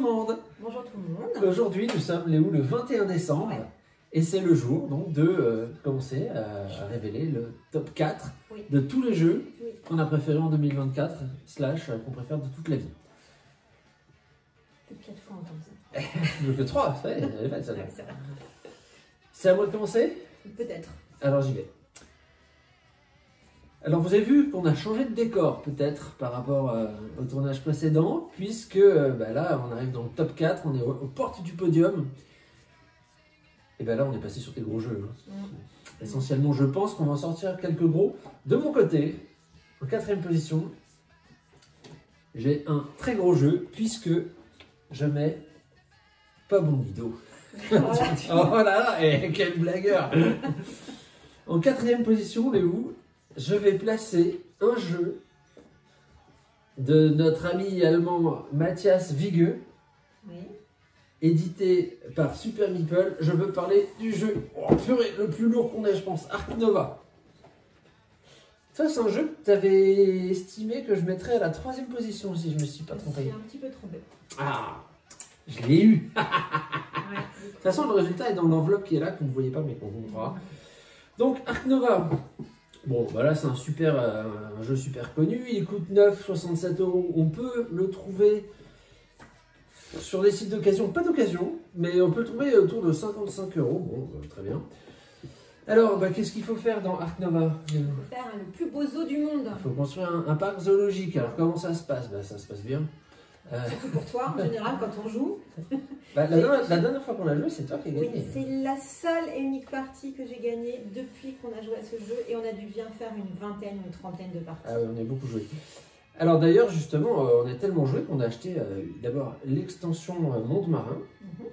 monde. Bonjour tout le monde. Aujourd'hui, nous sommes le 21 décembre. Ouais. Et c'est le jour donc de commencer à révéler le top 4 de tous les jeux qu'on a préférés en 2024, / qu'on préfère de toute la vie. Depuis 4 fois entendre ça. Donc le 3, ça y est, elle est faite celle-là. Ouais, c'est vrai. C'est à moi de commencer? Peut-être. Alors j'y vais. Alors vous avez vu qu'on a changé de décor peut-être par rapport au tournage précédent, puisque là on arrive dans le top 4, on est aux portes du podium. Et là on est passé sur des gros jeux. Essentiellement je pense qu'on va en sortir quelques gros. De mon côté, en 4e position, j'ai un très gros jeu puisque je mets pas bon Guido. Voilà. Oh là là, et quel blagueur. En 4e position, Léo, je vais placer un jeu de notre ami allemand Matthias Wigge, Oui. édité par Super Meeple. Je veux parler du jeu le plus lourd qu'on ait, je pense, Ark Nova. Ça, c'est un jeu que tu avais estimé que je mettrais à la 3e position, si je me suis pas trompé. Je suis un petit peu trompé. Ah, je l'ai eu. Ouais. De toute façon, le résultat est dans l'enveloppe qui est là, que vous ne voyez pas, mais qu'on vous montrera. Donc, Ark Nova. Bon, voilà, c'est un jeu super connu. Il coûte 9,67 €. On peut le trouver sur des sites d'occasion. Pas d'occasion, mais on peut le trouver autour de 55 €. Bon, très bien. Alors, qu'est-ce qu'il faut faire dans Ark Nova? Il faut faire le plus beau zoo du monde. Il faut construire un parc zoologique. Alors, comment ça se passe? Ça se passe bien. Surtout pour toi, en général, quand on joue. La dernière fois qu'on a joué, c'est toi qui as gagné. Oui, c'est la seule et unique partie que j'ai gagnée depuis qu'on a joué à ce jeu. Et on a dû bien faire une vingtaine, une trentaine de parties. Ah oui, on a beaucoup joué. Alors d'ailleurs, justement, on a tellement joué qu'on a acheté d'abord l'extension Monde Marin,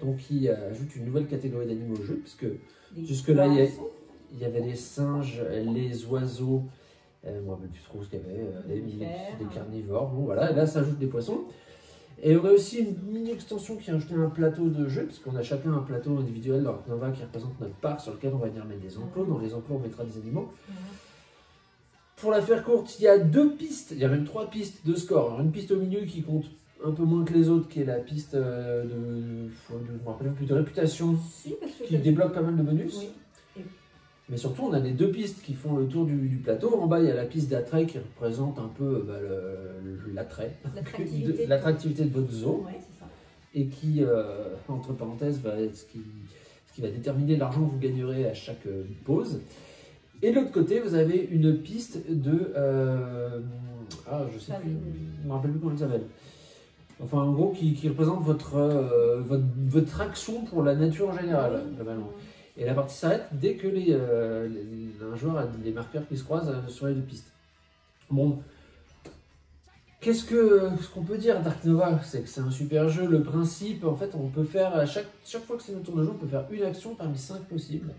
donc qui ajoute une nouvelle catégorie d'animaux au jeu, parce que jusque-là, il y avait les singes, les oiseaux, je ne me rappelle plus trop ce qu'il y avait, des carnivores, bon voilà, et là ça ajoute des poissons. Et on a aussi une mini-extension qui a ajouté un plateau de jeu, parce qu'on a chacun un plateau individuel dans Ark Nova qui représente notre parc, sur lequel on va venir mettre des enclos. Dans les enclos, on mettra des animaux. Pour la faire courte, il y a 2 pistes, il y a même 3 pistes de score. Alors, une piste au milieu qui compte un peu moins que les autres, qui est la piste je me rappelle plus, de réputation, qui débloque pas mal de bonus. Oui. Mais surtout, on a les 2 pistes qui font le tour du plateau. En bas, il y a la piste d'attrait qui représente un peu l'attrait, l'attractivité de votre zoo. Ouais, c'est ça. Et qui, entre parenthèses, va être ce qui va déterminer l'argent que vous gagnerez à chaque pause. Et de l'autre côté, vous avez une piste de... je sais plus, je ne me rappelle plus comment elle s'appelle. Enfin, en gros, qui représente votre action pour la nature en général, globalement. Et la partie s'arrête dès que un joueur a des marqueurs qui se croisent sur les 2 pistes. Bon, ce qu'on peut dire d'Ark Nova? C'est que c'est un super jeu. Le principe, en fait, on peut faire, à chaque fois que c'est notre tour de jeu, on peut faire une action parmi 5 possibles.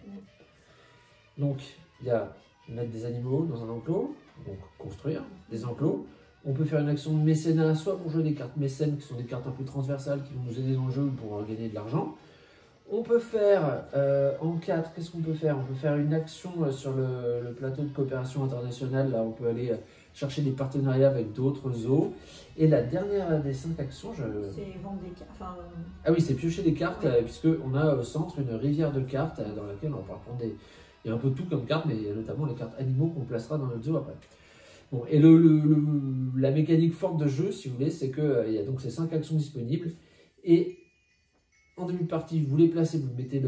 Donc, il y a mettre des animaux dans un enclos, donc construire des enclos. On peut faire une action de mécénat, soit pour jouer des cartes mécènes, qui sont des cartes un peu transversales, qui vont nous aider dans le jeu pour gagner de l'argent. On peut faire, en 4, qu'est-ce qu'on peut faire? On peut faire une action sur le plateau de coopération internationale. Là, on peut aller chercher des partenariats avec d'autres zoos. Et la dernière des 5 actions, c'est vendre des cartes. Enfin, ah oui, c'est piocher des cartes, puisqu'on a au centre une rivière de cartes dans laquelle on va pouvoir prendre il y a un peu tout comme cartes, mais il y a notamment les cartes animaux qu'on placera dans notre zoo après. Bon, et la mécanique forte de jeu, si vous voulez, c'est qu'il y a donc ces 5 actions disponibles. Et en début de partie, vous les placez, vous mettez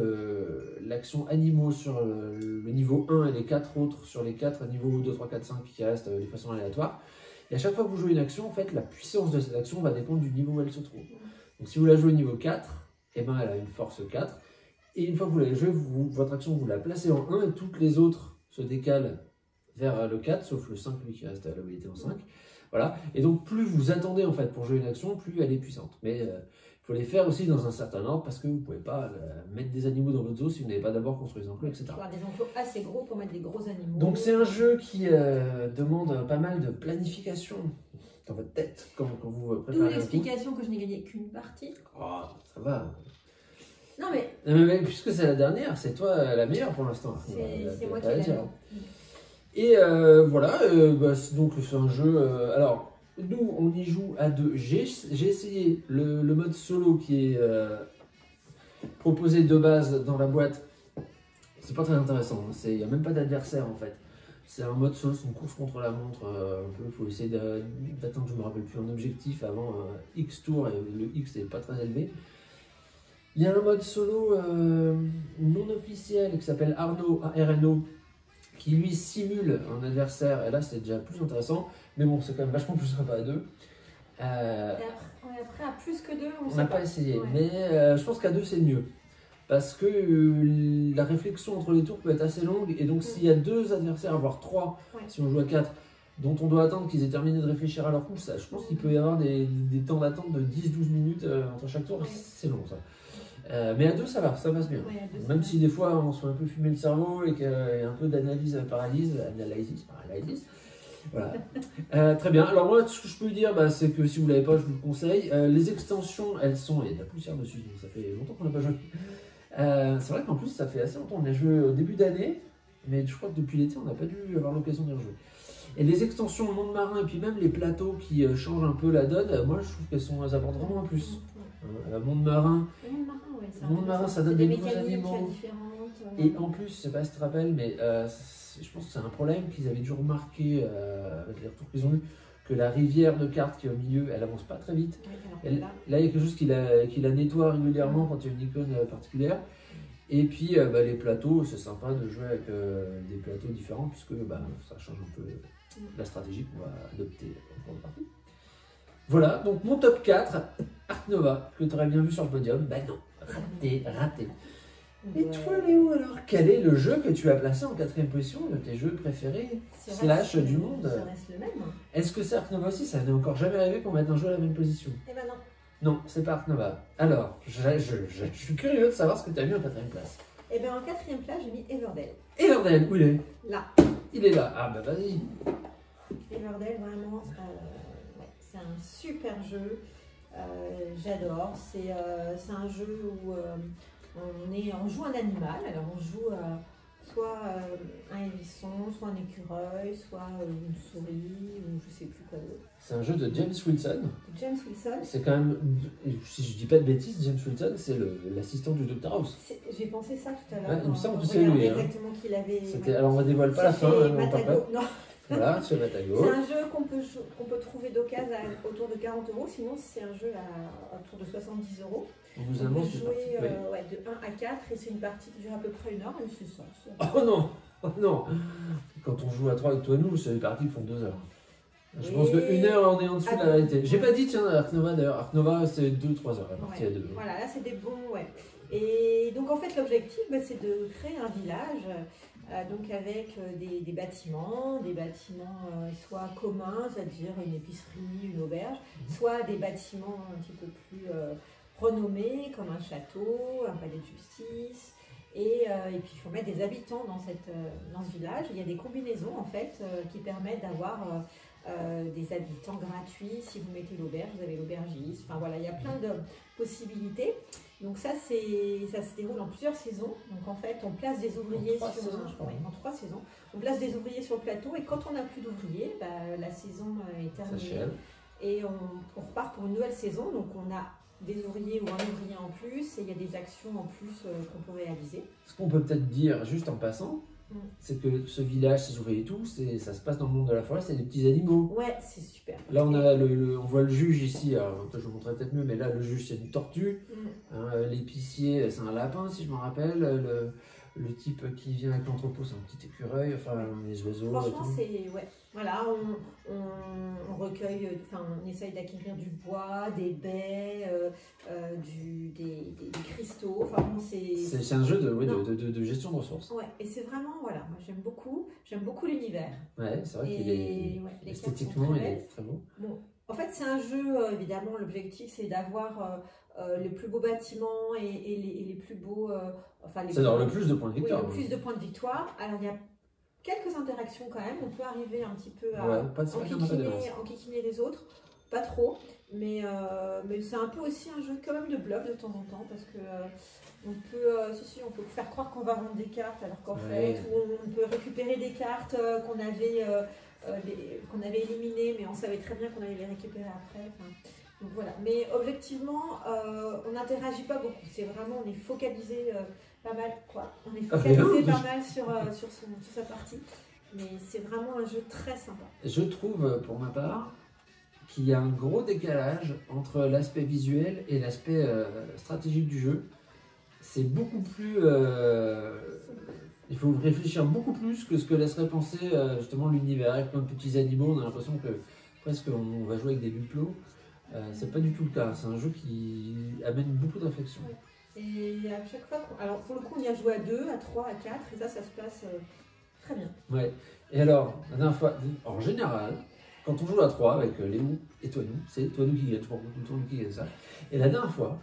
l'action animaux sur le niveau 1 et les 4 autres sur les 4 niveaux 2, 3, 4, 5 qui restent de façon aléatoire. Et à chaque fois que vous jouez une action, en fait, la puissance de cette action va dépendre du niveau où elle se trouve. Donc si vous la jouez au niveau 4, eh ben, elle a une force 4. Et une fois que vous l'avez joué, votre action, vous la placez en 1 et toutes les autres se décalent vers le 4, sauf le 5, lui qui reste là où il était en 5. Voilà. Et donc, plus vous attendez en fait pour jouer une action, plus elle est puissante. Mais il faut les faire aussi dans un certain ordre parce que vous ne pouvez pas mettre des animaux dans votre zoo si vous n'avez pas d'abord construit des enclos, etc. Il faut avoir des enclos assez gros pour mettre des gros animaux. Donc, c'est un jeu qui demande pas mal de planification dans votre tête quand vous préparez. D'où l'explication que je n'ai gagné qu'une partie. Oh, ça va. Non mais... Mais puisque c'est la dernière, c'est toi la meilleure pour l'instant. C'est moi qui l'ai. Et voilà, donc c'est un jeu... alors, nous, on y joue à 2. J'ai essayé le mode solo qui est proposé de base dans la boîte. C'est pas très intéressant. Il n'y a même pas d'adversaire en fait. C'est un mode solo, c'est une course contre la montre. Il faut essayer d'atteindre, je ne me rappelle plus, un objectif avant X tours et le X n'est pas très élevé. Il y a un mode solo non officiel qui s'appelle RNO, qui lui simule un adversaire. Et là, c'est déjà plus intéressant. Mais bon, c'est quand même vachement plus sympa à 2. Et après, à plus que 2, on n'a pas essayé. Ouais. Mais je pense qu'à 2, c'est mieux. Parce que la réflexion entre les tours peut être assez longue. Et donc, s'il y a 2 adversaires, voire 3, si on joue à 4, dont on doit attendre qu'ils aient terminé de réfléchir à leur coup, ça, je pense qu'il peut y avoir des temps d'attente de 10-12 minutes entre chaque tour. C'est long, ça. Mais à 2, ça va, ça passe bien. Même si des fois, on se fait un peu fumer le cerveau et qu'il y a un peu d'analyse paralyse. Voilà. Très bien. Alors moi, ce que je peux vous dire, c'est que si vous ne l'avez pas, je vous le conseille. Les extensions, elles sont... Il y a de la poussière dessus, donc ça fait longtemps qu'on n'a pas joué. C'est vrai qu'en plus, ça fait assez longtemps. On a joué au début d'année, mais je crois que depuis l'été, on n'a pas dû avoir l'occasion d'y rejouer. Et les extensions, le monde marin, et puis même les plateaux qui changent un peu la donne, moi, je trouve qu'elles apportent vraiment un plus. Monde marin, ça donne des nouveaux animaux. Et en plus, je ne sais pas si tu te rappelles, mais je pense que c'est un problème qu'ils avaient dû remarquer avec les retours qu'ils ont eu, que la rivière de cartes qui est au milieu, elle avance pas très vite. Là, il y a quelque chose qui la nettoie régulièrement quand il y a une icône particulière. Et puis, les plateaux, c'est sympa de jouer avec des plateaux différents, puisque ça change un peu la stratégie qu'on va adopter au cours de partie. Voilà, donc mon top 4, Ark Nova, que tu aurais bien vu sur le podium. Non, raté. Et toi, Léo, alors, quel est le jeu que tu as placé en 4e position de tes jeux préférés / du monde? Ça reste le même. Est-ce que c'est Ark Nova aussi? Ça n'est encore jamais arrivé qu'on mette un jeu à la même position. Eh ben non. Non, c'est pas Ark Nova. Alors, je suis curieux de savoir ce que tu as mis en 4e place. Eh bien, en 4e place, j'ai mis Everdell. Everdell, où il est? Là. Il est là. Ah vas-y. Everdell, vraiment, c'est un super jeu. J'adore. C'est un jeu où on joue un animal. Alors on joue soit un hérisson, soit un écureuil, soit une souris, ou je sais plus quoi d'autre. C'est un jeu de James Wilson. James Wilson. C'est quand même, si je dis pas de bêtises, James Wilson, c'est l'assistant du Dr House. J'ai pensé ça tout à l'heure. Ouais, il me semble que c'est lui. Exactement qu'il avait. Alors on ne dévoile pas la fin. Non. Voilà, c'est Matago. C'est un jeu qu'on peut trouver d'occasion autour de 40 €. Sinon, c'est un jeu autour de 70 €. On vous peut annonce jouer de 1 à 4 et c'est une partie qui dure à peu près 1 heure. Et c'est ça. Oh non, oh non. Quand on joue à 3 avec toi et nous, c'est des parties qui font 2 heures. Je pense que 1 heure, on est en dessous de la réalité. J'ai pas dit, tiens, Ark Nova d'ailleurs. Ark Nova, c'est 2-3 heures. La partie à 2. Voilà, là, c'est des bons. Et donc, en fait, l'objectif, c'est de créer un village. Donc avec des bâtiments soit communs, c'est-à-dire une épicerie, une auberge, soit des bâtiments un petit peu plus renommés, comme un château, un palais de justice. Et puis il faut mettre des habitants dans ce village. Il y a des combinaisons en fait qui permettent d'avoir des habitants gratuits. Si vous mettez l'auberge, vous avez l'aubergiste. Enfin voilà, il y a plein de possibilités. Donc ça se déroule en plusieurs saisons. Donc en fait, on place des ouvriers en 3 saisons. On place des ouvriers sur le plateau et quand on n'a plus d'ouvriers, la saison est terminée. Et on repart pour une nouvelle saison. Donc on a des ouvriers ou un ouvrier en plus et il y a des actions en plus qu'on peut réaliser. Ce qu'on peut peut-être dire juste en passant, c'est que ce village, ces ouvriers et tout, ça se passe dans le monde de la forêt, c'est des petits animaux. Ouais, c'est super. Là, on voit le juge ici, alors je vous montrerai peut-être mieux, mais là, le juge, c'est une tortue. L'épicier, c'est un lapin, si je me rappelle. Le type qui vient avec l'entrepôt, c'est un petit écureuil, enfin, les oiseaux. Franchement, c'est... Ouais. Voilà, on recueille, on essaye d'acquérir du bois, des baies, des cristaux. Enfin, bon, c'est un jeu de gestion de ressources. Ouais, et c'est vraiment, voilà, moi j'aime beaucoup l'univers. Ouais, c'est vrai qu'il est esthétiquement, il est très beau. Bon, en fait, c'est un jeu, évidemment, l'objectif c'est d'avoir les plus beaux bâtiments et les plus beaux. C'est-à-dire le plus de points de victoire. Oui, le plus de points de victoire. Alors, il y a quelques interactions quand même, on peut arriver un petit peu à enquiquiner les autres. pas trop, mais c'est un peu aussi un jeu quand même de bluff de temps en temps, parce que on peut faire croire qu'on va vendre des cartes, alors qu'en fait, on peut récupérer des cartes qu'on avait éliminées, mais on savait très bien qu'on allait les récupérer après. Enfin, donc voilà. Mais objectivement, on n'interagit pas beaucoup. C'est vraiment, on est focalisé pas mal, quoi. On est focalisé pas mal sur sa partie. Mais c'est vraiment un jeu très sympa. Je trouve, pour ma part, qu'il y a un gros décalage entre l'aspect visuel et l'aspect stratégique du jeu. C'est beaucoup plus... il faut réfléchir beaucoup plus que ce que laisserait penser justement l'univers. Avec plein de petits animaux, on a l'impression que presque on va jouer avec des duplos. C'est pas du tout le cas. C'est un jeu qui amène beaucoup de réflexion. Et à chaque fois, alors pour le coup, on y a joué à 2, à 3, à 4, et ça se passe très bien. Ouais. Et alors, la dernière fois, en général, quand on joue à 3 avec Léo et Toinou, c'est Toinou qui gagne, je crois, tout le temps qui gagne ça. Et la dernière fois,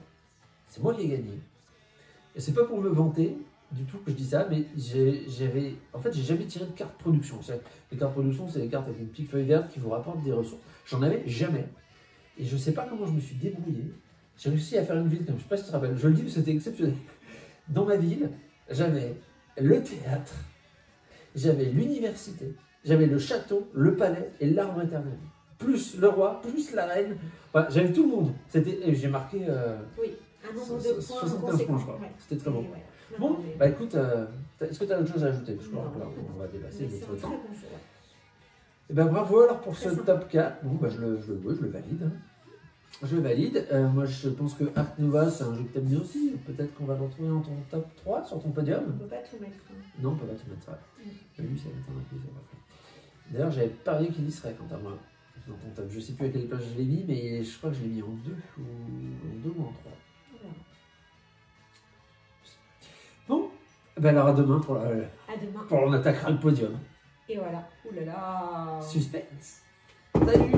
c'est moi qui ai gagné. Et c'est pas pour me vanter du tout que je dis ça, mais j'ai jamais tiré de carte production. Les cartes production, c'est les cartes avec une petite feuille verte qui vous rapportent des ressources. J'en avais jamais. Et je sais pas comment je me suis débrouillé. J'ai réussi à faire une ville, comme je sais pas si tu te rappelles, je le dis, parce que c'était exceptionnel. Dans ma ville, j'avais le théâtre, j'avais l'université, j'avais le château, le palais et l'arbre éternel. Plus le roi, plus la reine. Enfin, j'avais tout le monde. J'ai marqué oui, un nombre de points 75 points, je crois. Ouais. C'était très bon. Ouais. Bon, bah écoute, est-ce que tu as autre chose à ajouter? Parce que on va dépasser notre temps. Et ben bravo alors pour ce top 4. Bon, bah je le valide. Hein. Je valide. Moi, je pense que Ark Nova, c'est un jeu que tu aimes bien aussi. Peut-être qu'on va le retrouver dans ton top 3 sur ton podium. On ne peut pas tout mettre. Non, on ne peut pas tout mettre. Lui, ça va être un plaisir. D'ailleurs, j'avais parié qu'il y serait quant à moi. Dans ton top. Je ne sais plus à quelle place je l'ai mis, mais je crois que je l'ai mis en 2 ou en 3. Bon, ben alors à demain pour on attaquera le podium. Et voilà. Ouh là là. Suspense. Salut.